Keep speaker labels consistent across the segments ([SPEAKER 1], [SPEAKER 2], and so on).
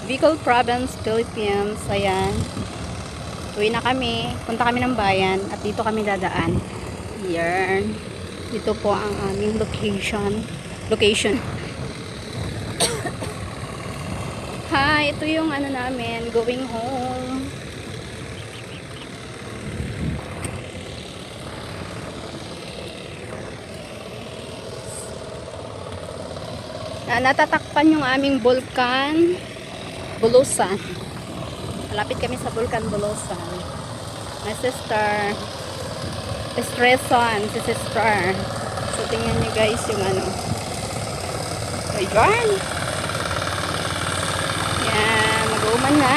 [SPEAKER 1] Bicol Province, Philippines. Ayan. Uwi na kami. Punta kami ng bayan at dito kami dadaan. Ayan. Dito po ang aming location. Hi, ito yung ano namin, going home. Natatakpan yung aming Bulkan Bulusan. Malapit kami sa Bulkan Bulusan. My sister Estreson, si sister. So tingnan nyo guys yung ano. Ayan. Yan, mag-uuman na.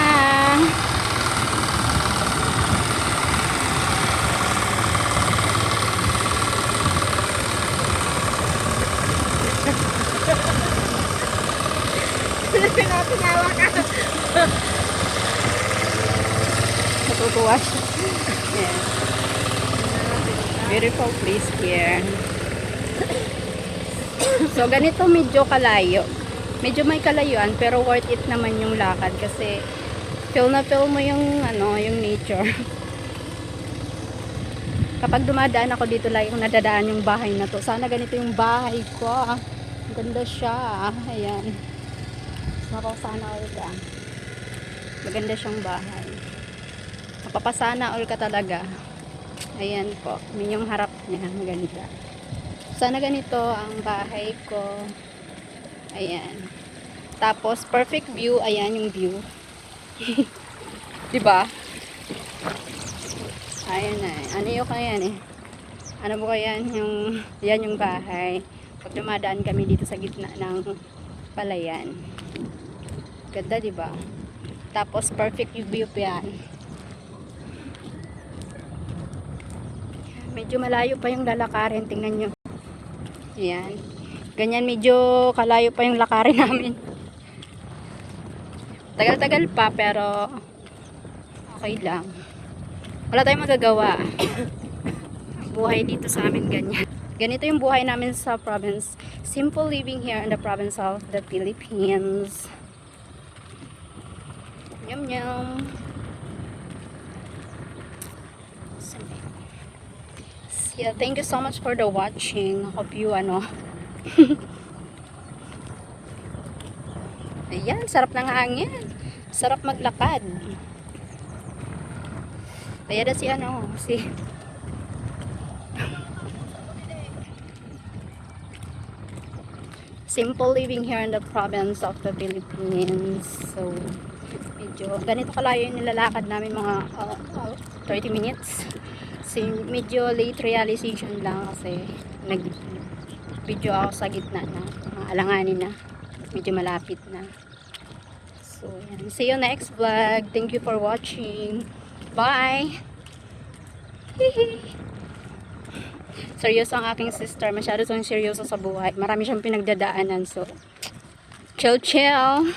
[SPEAKER 2] Pinapinawa ka.
[SPEAKER 1] Natutuwa siya. Yeah. Beautiful place here. So, ganito medyo kalayo. Medyo may kalayuan, pero worth it naman yung lakad kasi feel na feel mo yung, ano, yung nature. Kapag dumadaan ako dito, lagi kong nadadaan yung bahay na to. Sana ganito yung bahay ko. Ang ganda siya. Ayan. Mapapasana all ka. Maganda siyang bahay. Mapapasana all ka talaga. Ayan po. Yung harap niya. Maganda. Sana ganito ang bahay ko. Ayan. Tapos, perfect view. Ayan yung view. Diba? Ayan na. Ano yung kaya eh? Ano po kaya yung, yan yung bahay. Pag dumadaan kami dito sa gitna ng palayan. Ganda, diba? Tapos, perfect yung view pa yan. Medyo malayo pa yung lalakarin. Tingnan nyo. Ayan. Ganyan, medyo kalayo pa yung lakarin namin. Tagal-tagal pa, pero okay lang. Wala tayong magagawa. Buhay dito sa amin ganyan. Ganito yung buhay namin sa province. Simple living here in the province of the Philippines. Yum yum. Yeah, thank you so much for the watching. Hope you ano. Ayan, sarap ng hangin. Sarap maglakad. Kaya na si ano, si simple living here in the province of the Philippines. So, medyo ganito kalayo yung nilalakad namin, mga 30 minutes. So, medyo late realization lang kasi nag-video ako sa gitna na, alanganin na. Medyo malapit na. So, yan. See you next vlog. Thank you for watching. Bye! Seryoso ang aking sister. Masyado siyang seryoso sa buhay. Marami siyang pinagdadaanan. So, chill, chill.